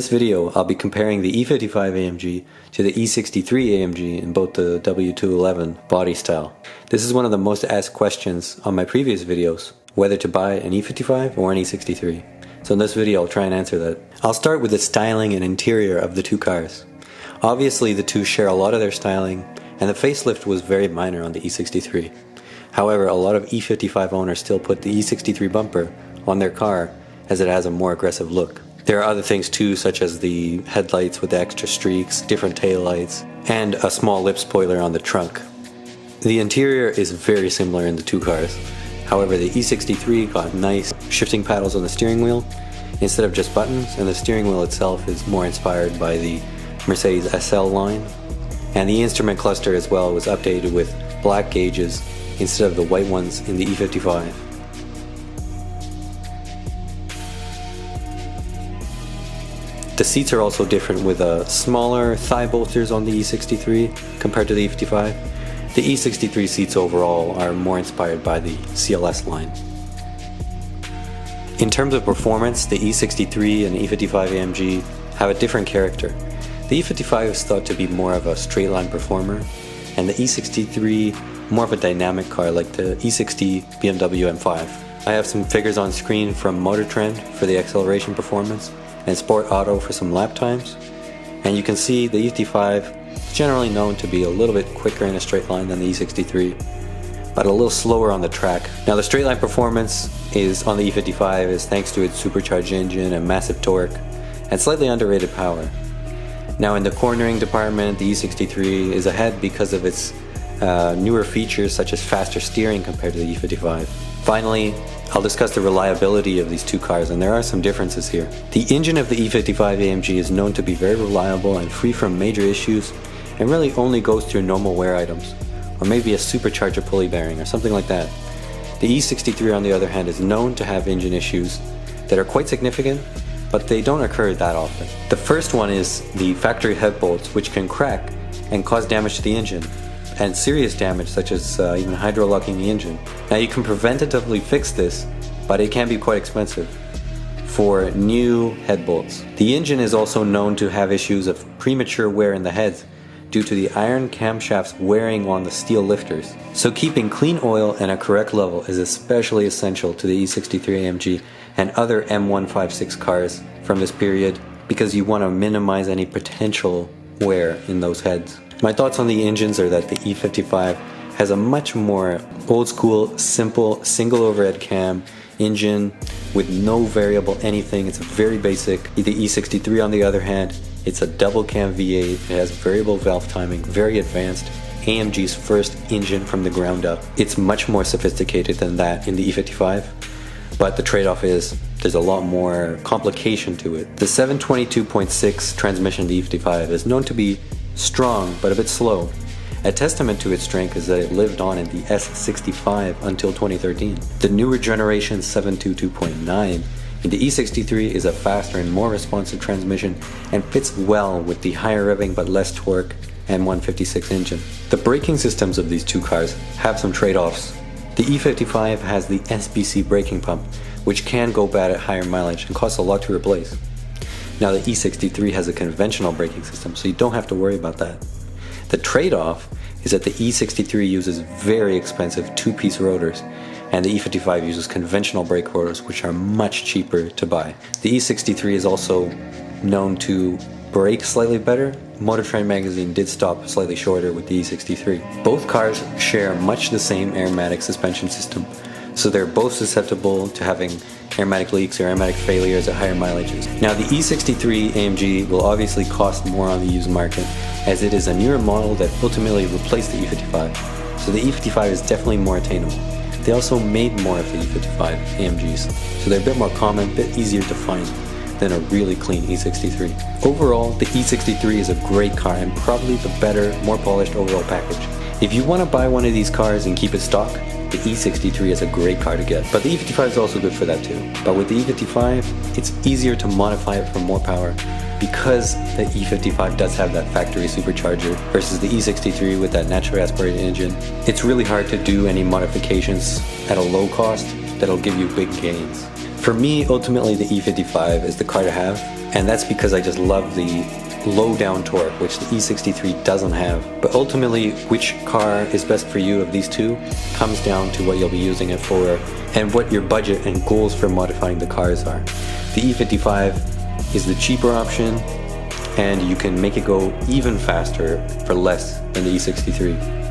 this video, I'll be comparing the E55 AMG to the E63 AMG in both the W211 body style. This is one of the most asked questions on my previous videos, whether to buy an E55 or an E63. So in this video I'll try and answer that. I'll start with the styling and interior of the two cars. Obviously the two share a lot of their styling, and the facelift was very minor on the E63. However, a lot of E55 owners still put the E63 bumper on their car as it has a more aggressive look. There are other things too, such as the headlights with the extra streaks, different taillights, and a small lip spoiler on the trunk. The interior is very similar in the two cars. However, the E63 got nice shifting paddles on the steering wheel instead of just buttons, and the steering wheel itself is more inspired by the Mercedes SL line. And the instrument cluster as well was updated with black gauges instead of the white ones in the E55. The seats are also different, with smaller thigh bolsters on the E63 compared to the E55. The E63 seats overall are more inspired by the CLS line. In terms of performance, the E63 and E55 AMG have a different character. The E55 is thought to be more of a straight line performer, and the E63 more of a dynamic car like the E60 BMW M5. I have some figures on screen from Motor Trend for the acceleration performance and Sport Auto for some lap times, and you can see the E55 is generally known to be a little bit quicker in a straight line than the E63, but a little slower on the track. Now the straight line performance is on the E55 is thanks to its supercharged engine and massive torque and slightly underrated power. Now in the cornering department, the E63 is ahead because of its newer features such as faster steering compared to the E55. Finally, I'll discuss the reliability of these two cars, and there are some differences here. The engine of the E55 AMG is known to be very reliable and free from major issues, and really only goes through normal wear items, or maybe a supercharger pulley bearing or something like that. The E63 on the other hand is known to have engine issues that are quite significant, but they don't occur that often. The first one is the factory head bolts, which can crack and cause damage to the engine, and serious damage such as even hydro-locking the engine. Now you can preventatively fix this, but it can be quite expensive for new head bolts. The engine is also known to have issues of premature wear in the heads due to the iron camshafts wearing on the steel lifters. So keeping clean oil and a correct level is especially essential to the E63 AMG and other M156 cars from this period, because you want to minimize any potential wear in those heads. My thoughts on the engines are that the E55 has a much more old school, simple, single overhead cam engine with no variable anything. It's very basic. The E63 on the other hand, it's a double cam V8. It has variable valve timing, very advanced. AMG's first engine from the ground up. It's much more sophisticated than that in the E55, but the trade-off is there's a lot more complication to it. The 722.6 transmission of the E55 is known to be strong but a bit slow. A testament to its strength is that it lived on in the S65 until 2013. The newer generation 722.9 in the E63 is a faster and more responsive transmission and fits well with the higher revving but less torque M156 engine. The braking systems of these two cars have some trade-offs. The E55 has the SBC braking pump, which can go bad at higher mileage and costs a lot to replace. Now the E63 has a conventional braking system, so you don't have to worry about that. The trade-off is that the E63 uses very expensive two-piece rotors, and the E55 uses conventional brake rotors, which are much cheaper to buy. The E63 is also known to brake slightly better. Motor Trend magazine did stop slightly shorter with the E63. Both cars share much the same aromatic suspension system, so they're both susceptible to having aromatic leaks or aromatic failures at higher mileages. Now the E63 AMG will obviously cost more on the used market, as it is a newer model that ultimately replaced the E55. So the E55 is definitely more attainable. They also made more of the E55 AMGs, so they're a bit more common, a bit easier to find than a really clean E63. Overall, the E63 is a great car and probably the better, more polished overall package. If you want to buy one of these cars and keep it stock, the E63 is a great car to get, but the E55 is also good for that too. But with the E55, it's easier to modify it for more power because the E55 does have that factory supercharger versus the E63 with that naturally aspirated engine. It's really hard to do any modifications at a low cost that'll give you big gains. For me, ultimately the E55 is the car to have, and that's because I just love the low down torque, which the E63 doesn't have. But ultimately, which car is best for you of these two comes down to what you'll be using it for and what your budget and goals for modifying the cars are. The E55 is the cheaper option, and you can make it go even faster for less than the E63.